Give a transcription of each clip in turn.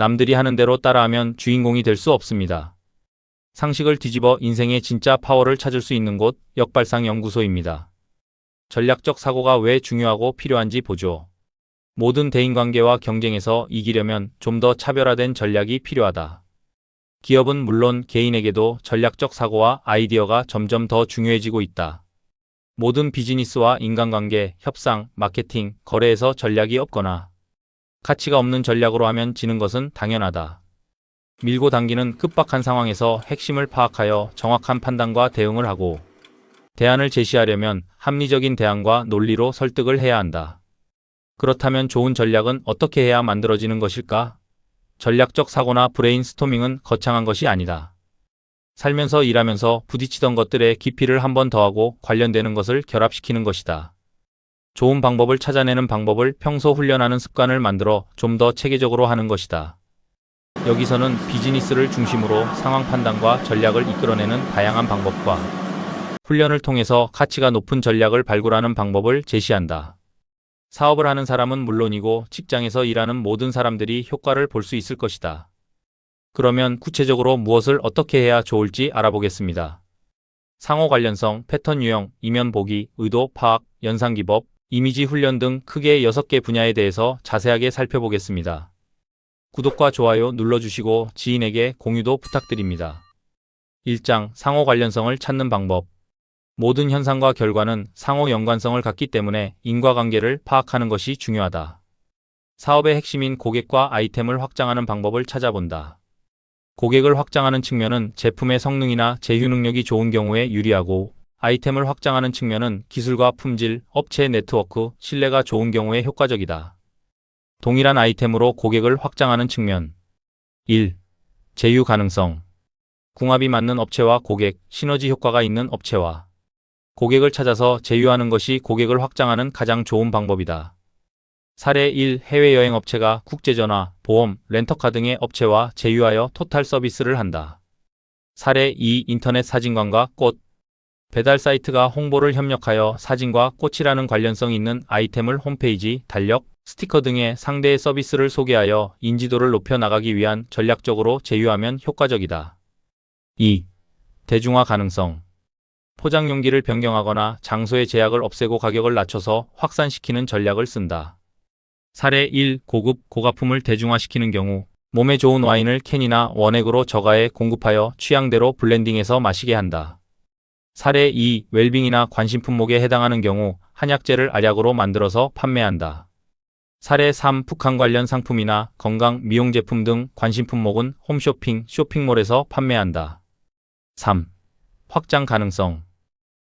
남들이 하는 대로 따라하면 주인공이 될 수 없습니다. 상식을 뒤집어 인생의 진짜 파워를 찾을 수 있는 곳 역발상 연구소입니다. 전략적 사고가 왜 중요하고 필요한지 보죠. 모든 대인관계와 경쟁에서 이기려면 좀 더 차별화된 전략이 필요하다. 기업은 물론 개인에게도 전략적 사고와 아이디어가 점점 더 중요해지고 있다. 모든 비즈니스와 인간관계, 협상, 마케팅, 거래에서 전략이 없거나 가치가 없는 전략으로 하면 지는 것은 당연하다. 밀고 당기는 급박한 상황에서 핵심을 파악하여 정확한 판단과 대응을 하고 대안을 제시하려면 합리적인 대안과 논리로 설득을 해야 한다. 그렇다면 좋은 전략은 어떻게 해야 만들어지는 것일까? 전략적 사고나 브레인스토밍은 거창한 것이 아니다. 살면서 일하면서 부딪히던 것들의 깊이를 한 번 더하고 관련되는 것을 결합시키는 것이다. 좋은 방법을 찾아내는 방법을 평소 훈련하는 습관을 만들어 좀 더 체계적으로 하는 것이다. 여기서는 비즈니스를 중심으로 상황 판단과 전략을 이끌어내는 다양한 방법과 훈련을 통해서 가치가 높은 전략을 발굴하는 방법을 제시한다. 사업을 하는 사람은 물론이고 직장에서 일하는 모든 사람들이 효과를 볼 수 있을 것이다. 그러면 구체적으로 무엇을 어떻게 해야 좋을지 알아보겠습니다. 상호 관련성, 패턴 유형, 이면 보기, 의도 파악, 연상 기법, 이미지 훈련 등 크게 6개 분야에 대해서 자세하게 살펴보겠습니다. 구독과 좋아요 눌러주시고 지인에게 공유도 부탁드립니다. 1장 상호 관련성을 찾는 방법. 모든 현상과 결과는 상호 연관성을 갖기 때문에 인과관계를 파악하는 것이 중요하다. 사업의 핵심인 고객과 아이템을 확장하는 방법을 찾아본다. 고객을 확장하는 측면은 제품의 성능이나 제휴 능력이 좋은 경우에 유리하고 아이템을 확장하는 측면은 기술과 품질, 업체 네트워크, 신뢰가 좋은 경우에 효과적이다. 동일한 아이템으로 고객을 확장하는 측면. 1. 제휴 가능성. 궁합이 맞는 업체와 고객, 시너지 효과가 있는 업체와 고객을 찾아서 제휴하는 것이 고객을 확장하는 가장 좋은 방법이다. 사례 1. 해외여행 업체가 국제전화, 보험, 렌터카 등의 업체와 제휴하여 토탈 서비스를 한다. 사례 2. 인터넷 사진관과 꽃, 배달 사이트가 홍보를 협력하여 사진과 꽃이라는 관련성 있는 아이템을 홈페이지, 달력, 스티커 등의 상대의 서비스를 소개하여 인지도를 높여 나가기 위한 전략적으로 제휴하면 효과적이다. 2. 대중화 가능성. 포장 용기를 변경하거나 장소의 제약을 없애고 가격을 낮춰서 확산시키는 전략을 쓴다. 사례 1. 고급, 고가품을 대중화시키는 경우 몸에 좋은 와인을 캔이나 원액으로 저가에 공급하여 취향대로 블렌딩해서 마시게 한다. 사례 2. 웰빙이나 관심 품목에 해당하는 경우 한약재를 알약으로 만들어서 판매한다. 사례 3. 북한 관련 상품이나 건강, 미용 제품 등 관심 품목은 홈쇼핑, 쇼핑몰에서 판매한다. 3. 확장 가능성.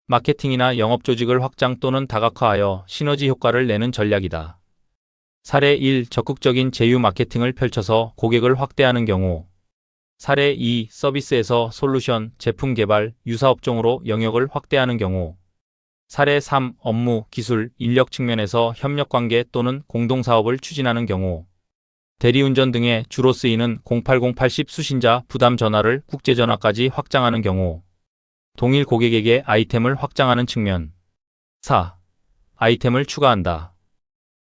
마케팅이나 영업 조직을 확장 또는 다각화하여 시너지 효과를 내는 전략이다. 사례 1. 적극적인 제휴 마케팅을 펼쳐서 고객을 확대하는 경우. 사례 2. 서비스에서 솔루션, 제품 개발, 유사업종으로 영역을 확대하는 경우. 사례 3. 업무, 기술, 인력 측면에서 협력관계 또는 공동사업을 추진하는 경우. 대리운전 등에 주로 쓰이는 08080 수신자 부담 전화를 국제전화까지 확장하는 경우. 동일 고객에게 아이템을 확장하는 측면. 4. 아이템을 추가한다.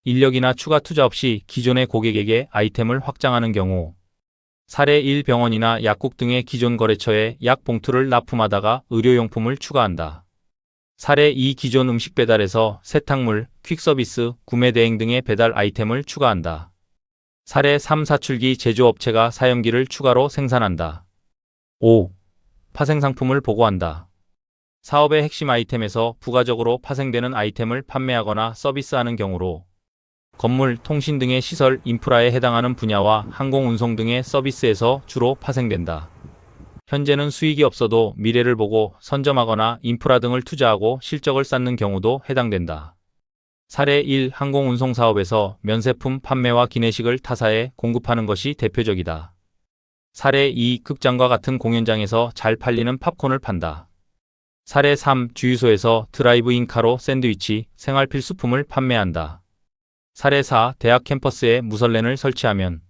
인력이나 추가 투자 없이 기존의 고객에게 아이템을 확장하는 경우. 사례 1. 병원이나 약국 등의 기존 거래처에 약 봉투를 납품하다가 의료용품을 추가한다. 사례 2. 기존 음식 배달에서 세탁물, 퀵서비스, 구매 대행 등의 배달 아이템을 추가한다. 사례 3. 사출기 제조업체가 사용기를 추가로 생산한다. 5. 파생 상품을 보고한다. 사업의 핵심 아이템에서 부가적으로 파생되는 아이템을 판매하거나 서비스하는 경우로 건물, 통신 등의 시설, 인프라에 해당하는 분야와 항공운송 등의 서비스에서 주로 파생된다. 현재는 수익이 없어도 미래를 보고 선점하거나 인프라 등을 투자하고 실적을 쌓는 경우도 해당된다. 사례 1. 항공운송 사업에서 면세품 판매와 기내식을 타사에 공급하는 것이 대표적이다. 사례 2. 극장과 같은 공연장에서 잘 팔리는 팝콘을 판다. 사례 3. 주유소에서 드라이브인 카로 샌드위치, 생활 필수품을 판매한다. 사례 4. 대학 캠퍼스에 무설렌을 설치하면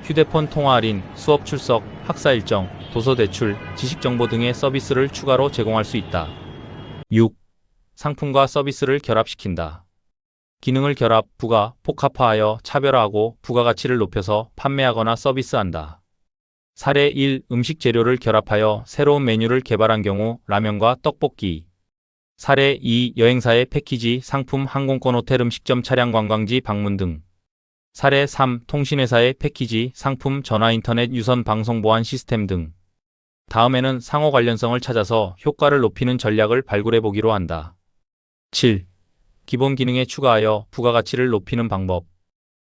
휴대폰 통화 할인, 수업 출석, 학사 일정, 도서 대출, 지식 정보 등의 서비스를 추가로 제공할 수 있다. 6. 상품과 서비스를 결합시킨다. 기능을 결합, 부가, 복합화하여 차별화하고 부가가치를 높여서 판매하거나 서비스한다. 사례 1. 음식 재료를 결합하여 새로운 메뉴를 개발한 경우 라면과 떡볶이. 사례 2. 여행사의 패키지, 상품, 항공권, 호텔, 음식점, 차량, 관광지, 방문 등. 사례 3. 통신회사의 패키지, 상품, 전화, 인터넷, 유선, 방송, 보안 시스템 등. 다음에는 상호 관련성을 찾아서 효과를 높이는 전략을 발굴해 보기로 한다. 7. 기본 기능에 추가하여 부가가치를 높이는 방법.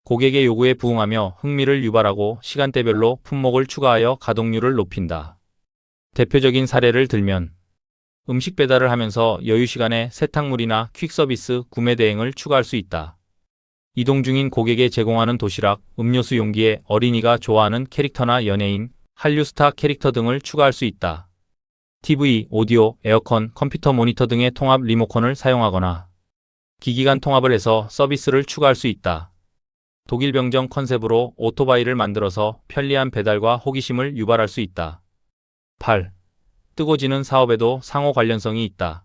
고객의 요구에 부응하며 흥미를 유발하고 시간대별로 품목을 추가하여 가동률을 높인다. 대표적인 사례를 들면 음식 배달을 하면서 여유 시간에 세탁물이나 퀵서비스 구매 대행을 추가할 수 있다. 이동 중인 고객에 제공하는 도시락, 음료수 용기에 어린이가 좋아하는 캐릭터나 연예인, 한류 스타 캐릭터 등을 추가할 수 있다. TV, 오디오, 에어컨, 컴퓨터 모니터 등의 통합 리모컨을 사용하거나 기기 간 통합을 해서 서비스를 추가할 수 있다. 독일 병정 컨셉으로 오토바이를 만들어서 편리한 배달과 호기심을 유발할 수 있다. 8. 뜨고지는 사업에도 상호 관련성이 있다.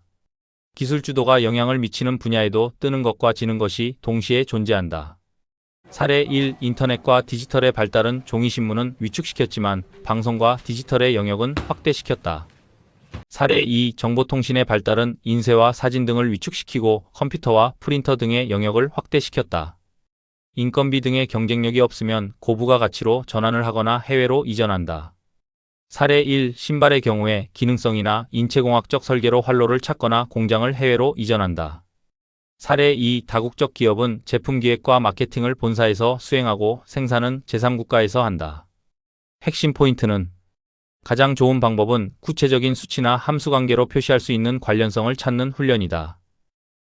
기술 주도가 영향을 미치는 분야에도 뜨는 것과 지는 것이 동시에 존재한다. 사례 1. 인터넷과 디지털의 발달은 종이신문은 위축시켰지만 방송과 디지털의 영역은 확대시켰다. 사례 2. 정보통신의 발달은 인쇄와 사진 등을 위축시키고 컴퓨터와 프린터 등의 영역을 확대시켰다. 인건비 등의 경쟁력이 없으면 고부가 가치로 전환을 하거나 해외로 이전한다. 사례 1. 신발의 경우에 기능성이나 인체공학적 설계로 활로를 찾거나 공장을 해외로 이전한다. 사례 2. 다국적 기업은 제품 기획과 마케팅을 본사에서 수행하고 생산은 제3국가에서 한다. 핵심 포인트는 가장 좋은 방법은 구체적인 수치나 함수관계로 표시할 수 있는 관련성을 찾는 훈련이다.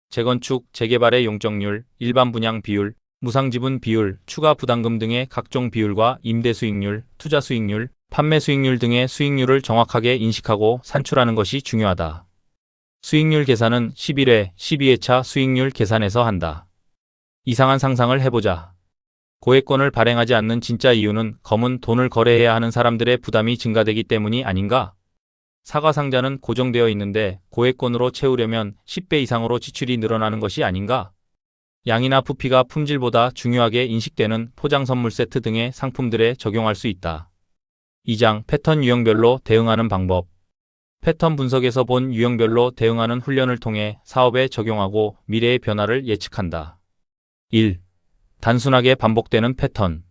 재건축, 재개발의 용적률, 일반 분양 비율, 무상지분 비율, 추가 부담금 등의 각종 비율과 임대 수익률, 투자 수익률, 판매 수익률 등의 수익률을 정확하게 인식하고 산출하는 것이 중요하다. 수익률 계산은 11회, 12회차 수익률 계산에서 한다. 이상한 상상을 해보자. 고액권을 발행하지 않는 진짜 이유는 검은 돈을 거래해야 하는 사람들의 부담이 증가되기 때문이 아닌가? 사과 상자는 고정되어 있는데 고액권으로 채우려면 10배 이상으로 지출이 늘어나는 것이 아닌가? 양이나 부피가 품질보다 중요하게 인식되는 포장 선물 세트 등의 상품들에 적용할 수 있다. 2장 패턴 유형별로 대응하는 방법. 패턴 분석에서 본 유형별로 대응하는 훈련을 통해 사업에 적용하고 미래의 변화를 예측한다. 1. 단순하게 반복되는 패턴.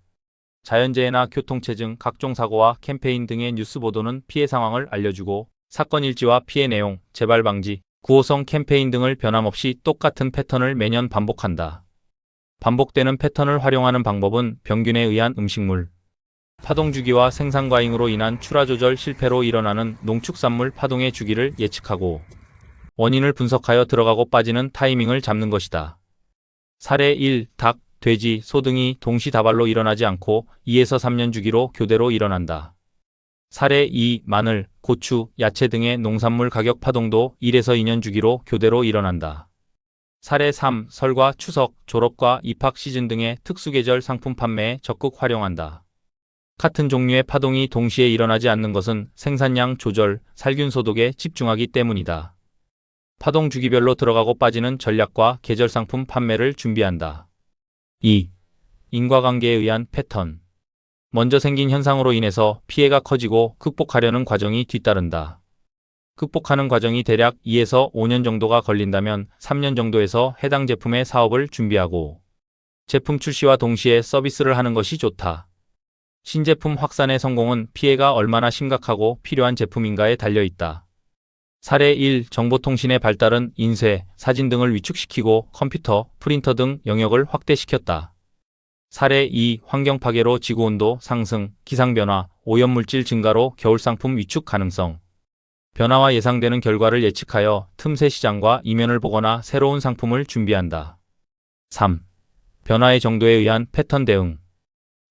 자연재해나 교통체증, 각종 사고와 캠페인 등의 뉴스 보도는 피해 상황을 알려주고 사건 일지와 피해 내용, 재발 방지, 구호성 캠페인 등을 변함없이 똑같은 패턴을 매년 반복한다. 반복되는 패턴을 활용하는 방법은 병균에 의한 음식물, 파동주기와 생산과잉으로 인한 출하조절 실패로 일어나는 농축산물 파동의 주기를 예측하고 원인을 분석하여 들어가고 빠지는 타이밍을 잡는 것이다. 사례 1. 닭, 돼지, 소 등이 동시다발로 일어나지 않고 2에서 3년 주기로 교대로 일어난다. 사례 2. 마늘, 고추, 야채 등의 농산물 가격 파동도 1에서 2년 주기로 교대로 일어난다. 사례 3. 설과 추석, 졸업과 입학 시즌 등의 특수계절 상품 판매에 적극 활용한다. 같은 종류의 파동이 동시에 일어나지 않는 것은 생산량 조절, 살균 소독에 집중하기 때문이다. 파동 주기별로 들어가고 빠지는 전략과 계절 상품 판매를 준비한다. 2. 인과관계에 의한 패턴. 먼저 생긴 현상으로 인해서 피해가 커지고 극복하려는 과정이 뒤따른다. 극복하는 과정이 대략 2에서 5년 정도가 걸린다면 3년 정도에서 해당 제품의 사업을 준비하고 제품 출시와 동시에 서비스를 하는 것이 좋다. 신제품 확산의 성공은 피해가 얼마나 심각하고 필요한 제품인가에 달려있다. 사례 1. 정보통신의 발달은 인쇄, 사진 등을 위축시키고 컴퓨터, 프린터 등 영역을 확대시켰다. 사례 2. 환경 파괴로 지구온도 상승, 기상변화, 오염물질 증가로 겨울상품 위축 가능성. 변화와 예상되는 결과를 예측하여 틈새 시장과 이면을 보거나 새로운 상품을 준비한다. 3. 변화의 정도에 의한 패턴 대응.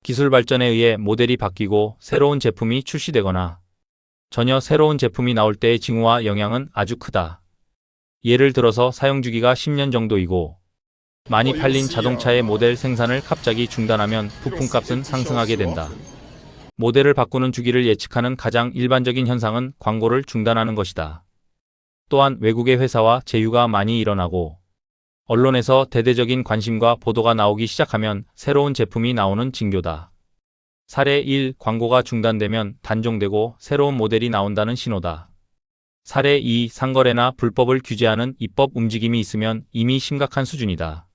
기술 발전에 의해 모델이 바뀌고 새로운 제품이 출시되거나 전혀 새로운 제품이 나올 때의 징후와 영향은 아주 크다. 예를 들어서 사용주기가 10년 정도이고 많이 팔린 자동차의 모델 생산을 갑자기 중단하면 부품값은 상승하게 된다. 모델을 바꾸는 주기를 예측하는 가장 일반적인 현상은 광고를 중단하는 것이다. 또한 외국의 회사와 제휴가 많이 일어나고 언론에서 대대적인 관심과 보도가 나오기 시작하면 새로운 제품이 나오는 징조다. 사례 1. 광고가 중단되면 단종되고 새로운 모델이 나온다는 신호다. 사례 2. 상거래나 불법을 규제하는 입법 움직임이 있으면 이미 심각한 수준이다.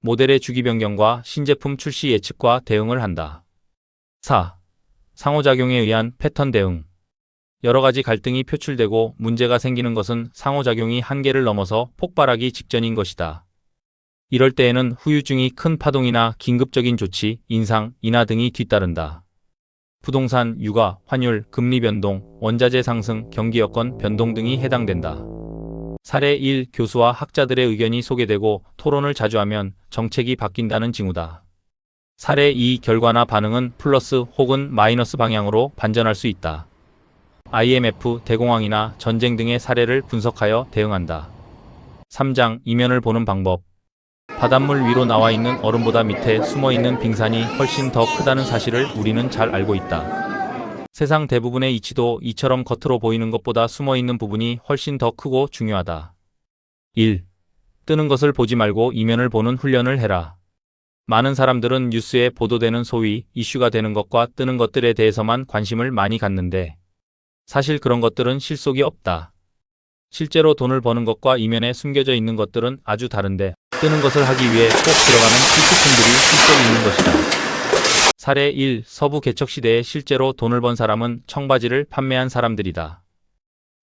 모델의 주기 변경과 신제품 출시 예측과 대응을 한다. 4. 상호작용에 의한 패턴 대응. 여러 가지 갈등이 표출되고 문제가 생기는 것은 상호작용이 한계를 넘어서 폭발하기 직전인 것이다. 이럴 때에는 후유증이 큰 파동이나 긴급적인 조치, 인상, 인하 등이 뒤따른다. 부동산, 육아, 환율, 금리 변동, 원자재 상승, 경기 여건 변동 등이 해당된다. 사례 1. 교수와 학자들의 의견이 소개되고 토론을 자주 하면 정책이 바뀐다는 징후다. 사례 2. 결과나 반응은 플러스 혹은 마이너스 방향으로 반전할 수 있다. IMF, 대공황이나 전쟁 등의 사례를 분석하여 대응한다. 3장. 이면을 보는 방법. 바닷물 위로 나와 있는 얼음보다 밑에 숨어 있는 빙산이 훨씬 더 크다는 사실을 우리는 잘 알고 있다. 세상 대부분의 이치도 이처럼 겉으로 보이는 것보다 숨어 있는 부분이 훨씬 더 크고 중요하다. 1. 뜨는 것을 보지 말고 이면을 보는 훈련을 해라. 많은 사람들은 뉴스에 보도되는 소위 이슈가 되는 것과 뜨는 것들에 대해서만 관심을 많이 갖는데 사실 그런 것들은 실속이 없다. 실제로 돈을 버는 것과 이면에 숨겨져 있는 것들은 아주 다른데 뜨는 것을 하기 위해 꼭 들어가는 필수품들이 실속 있는 것이다. 사례 1. 서부 개척 시대에 실제로 돈을 번 사람은 청바지를 판매한 사람들이다.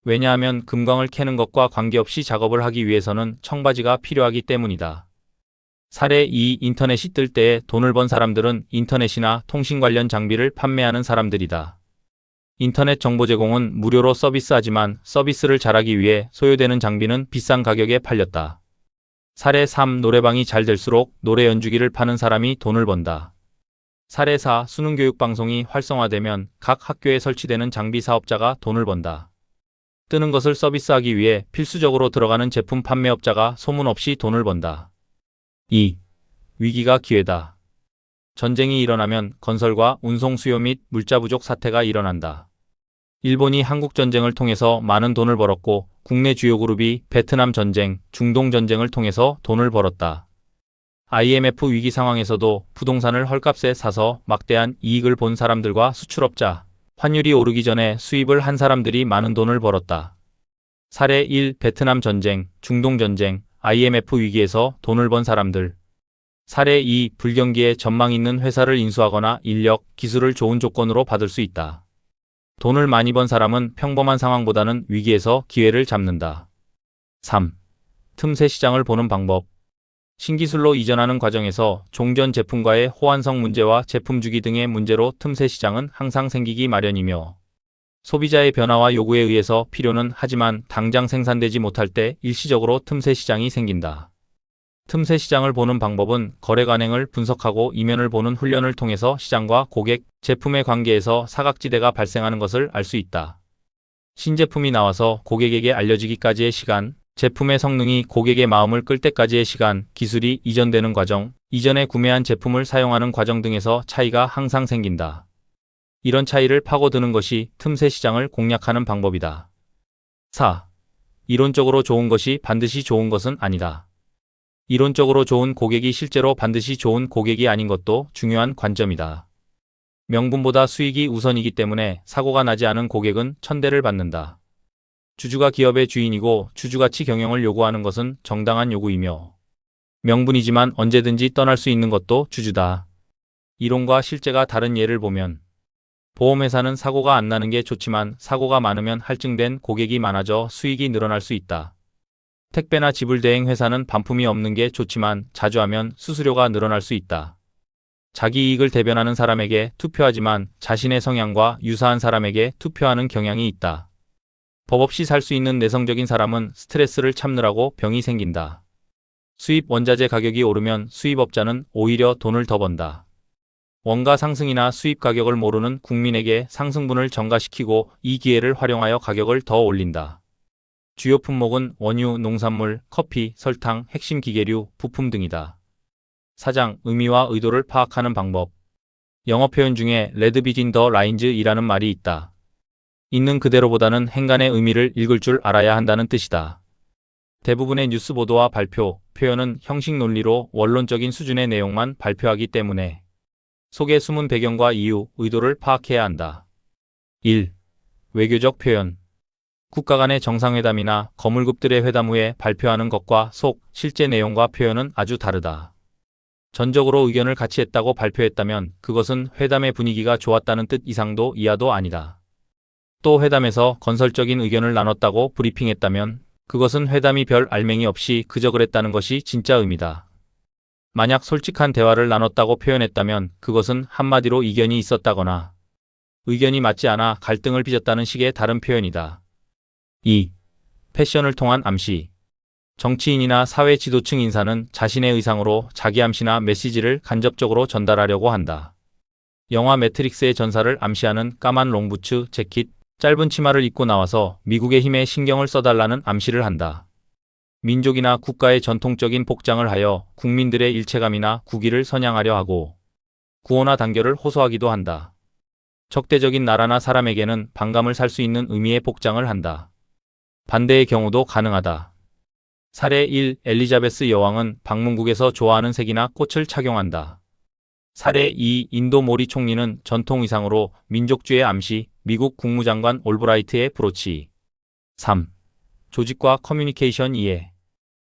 왜냐하면 금광을 캐는 것과 관계없이 작업을 하기 위해서는 청바지가 필요하기 때문이다. 사례 2. 인터넷이 뜰 때에 돈을 번 사람들은 인터넷이나 통신 관련 장비를 판매하는 사람들이다. 인터넷 정보 제공은 무료로 서비스하지만 서비스를 잘하기 위해 소요되는 장비는 비싼 가격에 팔렸다. 사례 3. 노래방이 잘 될수록 노래 연주기를 파는 사람이 돈을 번다. 사례 4. 수능 교육 방송이 활성화되면 각 학교에 설치되는 장비 사업자가 돈을 번다. 뜨는 것을 서비스하기 위해 필수적으로 들어가는 제품 판매업자가 소문 없이 돈을 번다. 2. 위기가 기회다. 전쟁이 일어나면 건설과 운송 수요 및 물자 부족 사태가 일어난다. 일본이 한국 전쟁을 통해서 많은 돈을 벌었고 국내 주요 그룹이 베트남 전쟁, 중동 전쟁을 통해서 돈을 벌었다. IMF 위기 상황에서도 부동산을 헐값에 사서 막대한 이익을 본 사람들과 수출업자, 환율이 오르기 전에 수입을 한 사람들이 많은 돈을 벌었다. 사례 1. 베트남 전쟁, 중동 전쟁, IMF 위기에서 돈을 번 사람들. 사례 2. 불경기에 전망 있는 회사를 인수하거나 인력, 기술을 좋은 조건으로 받을 수 있다. 돈을 많이 번 사람은 평범한 상황보다는 위기에서 기회를 잡는다. 3. 틈새 시장을 보는 방법. 신기술로 이전하는 과정에서 종전 제품과의 호환성 문제와 제품 주기 등의 문제로 틈새 시장은 항상 생기기 마련이며 소비자의 변화와 요구에 의해서 필요는 하지만 당장 생산되지 못할 때 일시적으로 틈새 시장이 생긴다. 틈새 시장을 보는 방법은 거래 관행을 분석하고 이면을 보는 훈련을 통해서 시장과 고객, 제품의 관계에서 사각지대가 발생하는 것을 알 수 있다. 신제품이 나와서 고객에게 알려지기까지의 시간, 제품의 성능이 고객의 마음을 끌 때까지의 시간, 기술이 이전되는 과정, 이전에 구매한 제품을 사용하는 과정 등에서 차이가 항상 생긴다. 이런 차이를 파고드는 것이 틈새 시장을 공략하는 방법이다. 4. 이론적으로 좋은 것이 반드시 좋은 것은 아니다. 이론적으로 좋은 고객이 실제로 반드시 좋은 고객이 아닌 것도 중요한 관점이다. 명분보다 수익이 우선이기 때문에 사고가 나지 않은 고객은 천대를 받는다. 주주가 기업의 주인이고 주주가치 경영을 요구하는 것은 정당한 요구이며 명분이지만 언제든지 떠날 수 있는 것도 주주다. 이론과 실제가 다른 예를 보면 보험회사는 사고가 안 나는 게 좋지만 사고가 많으면 할증된 고객이 많아져 수익이 늘어날 수 있다. 택배나 지불 대행 회사는 반품이 없는 게 좋지만 자주 하면 수수료가 늘어날 수 있다. 자기 이익을 대변하는 사람에게 투표하지만 자신의 성향과 유사한 사람에게 투표하는 경향이 있다. 법 없이 살 수 있는 내성적인 사람은 스트레스를 참느라고 병이 생긴다. 수입 원자재 가격이 오르면 수입업자는 오히려 돈을 더 번다. 원가 상승이나 수입 가격을 모르는 국민에게 상승분을 전가시키고 이 기회를 활용하여 가격을 더 올린다. 주요 품목은 원유, 농산물, 커피, 설탕, 핵심 기계류, 부품 등이다. 4장, 의미와 의도를 파악하는 방법. 영어 표현 중에 레드 비진 더 라인즈이라는 말이 있다. 있는 그대로보다는 행간의 의미를 읽을 줄 알아야 한다는 뜻이다. 대부분의 뉴스 보도와 발표, 표현은 형식 논리로 원론적인 수준의 내용만 발표하기 때문에 속에 숨은 배경과 이유, 의도를 파악해야 한다. 1. 외교적 표현. 국가 간의 정상회담이나 거물급들의 회담 후에 발표하는 것과 실제 내용과 표현은 아주 다르다. 전적으로 의견을 같이 했다고 발표했다면 그것은 회담의 분위기가 좋았다는 뜻 이상도 이하도 아니다. 또 회담에서 건설적인 의견을 나눴다고 브리핑했다면 그것은 회담이 별 알맹이 없이 그저 그랬다는 것이 진짜 의미다. 만약 솔직한 대화를 나눴다고 표현했다면 그것은 한마디로 이견이 있었다거나 의견이 맞지 않아 갈등을 빚었다는 식의 다른 표현이다. 2. 패션을 통한 암시. 정치인이나 사회 지도층 인사는 자신의 의상으로 자기 암시나 메시지를 간접적으로 전달하려고 한다. 영화 매트릭스의 전사를 암시하는 까만 롱부츠, 재킷, 짧은 치마를 입고 나와서 미국의 힘에 신경을 써달라는 암시를 한다. 민족이나 국가의 전통적인 복장을 하여 국민들의 일체감이나 국위를 선양하려 하고 구호나 단결을 호소하기도 한다. 적대적인 나라나 사람에게는 반감을 살 수 있는 의미의 복장을 한다. 반대의 경우도 가능하다. 사례 1. 엘리자베스 여왕은 방문국에서 좋아하는 색이나 꽃을 착용한다. 사례 2. 인도 모리 총리는 전통 의상으로 민족주의 암시, 미국 국무장관 올브라이트의 브로치. 3. 조직과 커뮤니케이션 이해.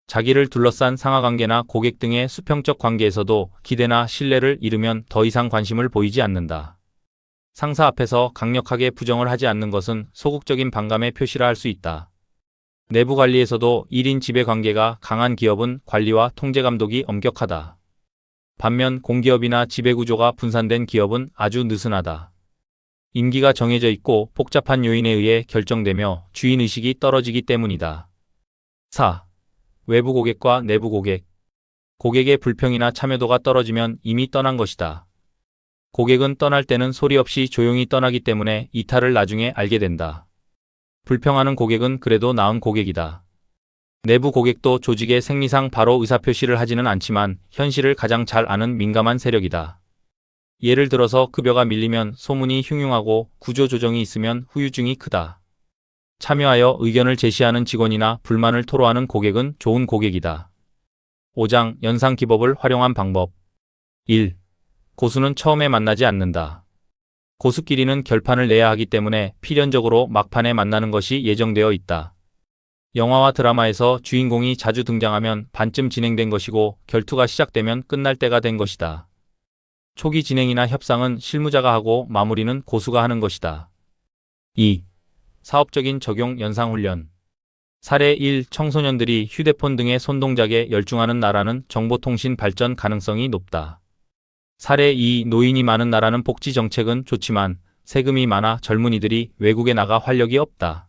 자기를 둘러싼 상하관계나 고객 등의 수평적 관계에서도 기대나 신뢰를 잃으면 더 이상 관심을 보이지 않는다. 상사 앞에서 강력하게 부정을 하지 않는 것은 소극적인 반감의 표시라 할 수 있다. 내부 관리에서도 1인 지배 관계가 강한 기업은 관리와 통제 감독이 엄격하다. 반면 공기업이나 지배구조가 분산된 기업은 아주 느슨하다. 임기가 정해져 있고 복잡한 요인에 의해 결정되며 주인의식이 떨어지기 때문이다. 4. 외부 고객과 내부 고객. 고객의 불평이나 참여도가 떨어지면 이미 떠난 것이다. 고객은 떠날 때는 소리 없이 조용히 떠나기 때문에 이탈을 나중에 알게 된다. 불평하는 고객은 그래도 나은 고객이다. 내부 고객도 조직의 생리상 바로 의사표시를 하지는 않지만 현실을 가장 잘 아는 민감한 세력이다. 예를 들어서 급여가 밀리면 소문이 흉흉하고 구조조정이 있으면 후유증이 크다. 참여하여 의견을 제시하는 직원이나 불만을 토로하는 고객은 좋은 고객이다. 5장 연상 기법을 활용한 방법. 1. 고수는 처음에 만나지 않는다. 고수끼리는 결판을 내야 하기 때문에 필연적으로 막판에 만나는 것이 예정되어 있다. 영화와 드라마에서 주인공이 자주 등장하면 반쯤 진행된 것이고 결투가 시작되면 끝날 때가 된 것이다. 초기 진행이나 협상은 실무자가 하고 마무리는 고수가 하는 것이다. 2. 사업적인 적용 연상훈련. 사례 1. 청소년들이 휴대폰 등의 손동작에 열중하는 나라는 정보통신 발전 가능성이 높다. 사례 2. 노인이 많은 나라는 복지 정책은 좋지만 세금이 많아 젊은이들이 외국에 나가 활력이 없다.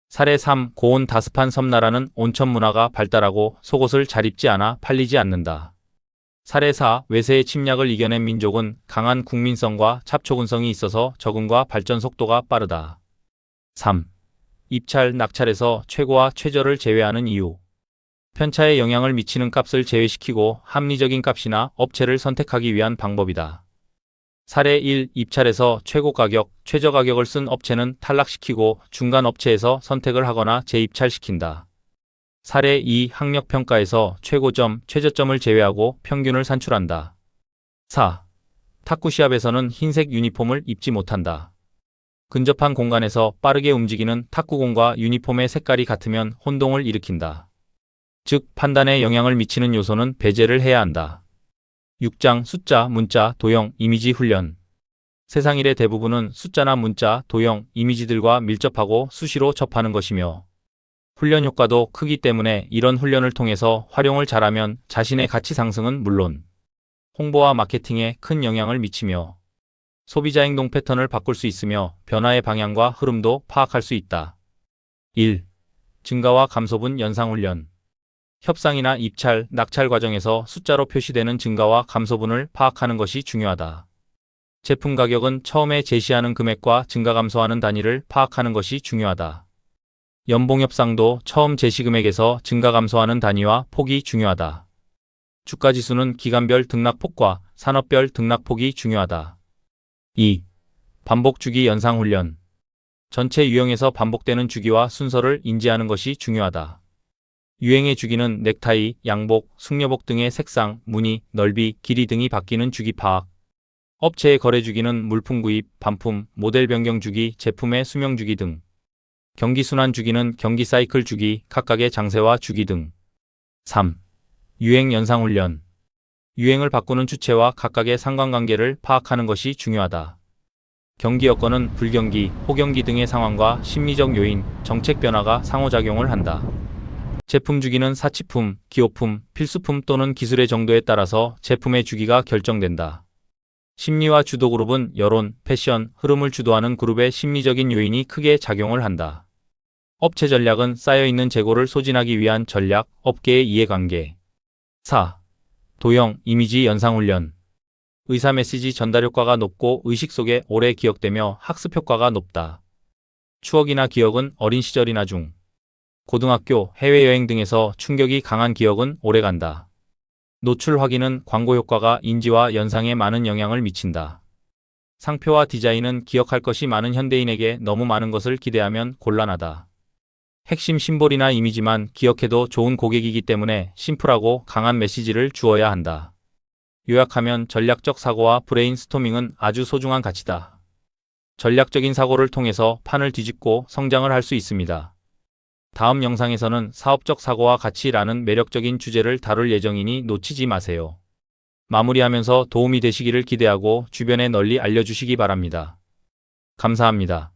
사례 3. 고온 다습한 섬나라는 온천 문화가 발달하고 속옷을 잘 입지 않아 팔리지 않는다. 사례 4. 외세의 침략을 이겨낸 민족은 강한 국민성과 찹초근성이 있어서 적응과 발전 속도가 빠르다. 3. 입찰, 낙찰에서 최고와 최저를 제외하는 이유. 편차에 영향을 미치는 값을 제외시키고 합리적인 값이나 업체를 선택하기 위한 방법이다. 사례 1. 입찰에서 최고 가격, 최저 가격을 쓴 업체는 탈락시키고 중간 업체에서 선택을 하거나 재입찰시킨다. 사례 2. 학력평가에서 최고점, 최저점을 제외하고 평균을 산출한다. 4. 탁구 시합에서는 흰색 유니폼을 입지 못한다. 근접한 공간에서 빠르게 움직이는 탁구공과 유니폼의 색깔이 같으면 혼동을 일으킨다. 즉, 판단에 영향을 미치는 요소는 배제를 해야 한다. 6장 숫자, 문자, 도형, 이미지 훈련. 세상 일의 대부분은 숫자나 문자, 도형, 이미지들과 밀접하고 수시로 접하는 것이며 훈련 효과도 크기 때문에 이런 훈련을 통해서 활용을 잘하면 자신의 가치 상승은 물론 홍보와 마케팅에 큰 영향을 미치며 소비자 행동 패턴을 바꿀 수 있으며 변화의 방향과 흐름도 파악할 수 있다. 1. 증가와 감소분 연상훈련. 협상이나 입찰, 낙찰 과정에서 숫자로 표시되는 증가와 감소분을 파악하는 것이 중요하다. 제품 가격은 처음에 제시하는 금액과 증가 감소하는 단위를 파악하는 것이 중요하다. 연봉 협상도 처음 제시 금액에서 증가 감소하는 단위와 폭이 중요하다. 주가지수는 기간별 등락폭과 산업별 등락폭이 중요하다. 2. 반복 주기 연상 훈련. 전체 유형에서 반복되는 주기와 순서를 인지하는 것이 중요하다. 유행의 주기는 넥타이, 양복, 숙녀복 등의 색상, 무늬, 넓이, 길이 등이 바뀌는 주기 파악. 업체의 거래 주기는 물품 구입, 반품, 모델 변경 주기, 제품의 수명 주기 등. 경기 순환 주기는 경기 사이클 주기, 각각의 장세와 주기 등. 3. 유행 연상 훈련. 유행을 바꾸는 주체와 각각의 상관관계를 파악하는 것이 중요하다. 경기 여건은 불경기, 호경기 등의 상황과 심리적 요인, 정책 변화가 상호작용을 한다. 제품 주기는 사치품, 기호품, 필수품 또는 기술의 정도에 따라서 제품의 주기가 결정된다. 심리와 주도 그룹은 여론, 패션, 흐름을 주도하는 그룹의 심리적인 요인이 크게 작용을 한다. 업체 전략은 쌓여있는 재고를 소진하기 위한 전략, 업계의 이해관계. 4. 도형, 이미지 연상훈련. 의사 메시지 전달 효과가 높고 의식 속에 오래 기억되며 학습 효과가 높다. 추억이나 기억은 어린 시절이나 중, 고등학교, 해외여행 등에서 충격이 강한 기억은 오래간다. 노출 확인은 광고 효과가 인지와 연상에 많은 영향을 미친다. 상표와 디자인은 기억할 것이 많은 현대인에게 너무 많은 것을 기대하면 곤란하다. 핵심 심볼이나 이미지만 기억해도 좋은 고객이기 때문에 심플하고 강한 메시지를 주어야 한다. 요약하면 전략적 사고와 브레인스토밍은 아주 소중한 가치다. 전략적인 사고를 통해서 판을 뒤집고 성장을 할 수 있습니다. 다음 영상에서는 사업적 사고와 가치라는 매력적인 주제를 다룰 예정이니 놓치지 마세요. 마무리하면서 도움이 되시기를 기대하고 주변에 널리 알려주시기 바랍니다. 감사합니다.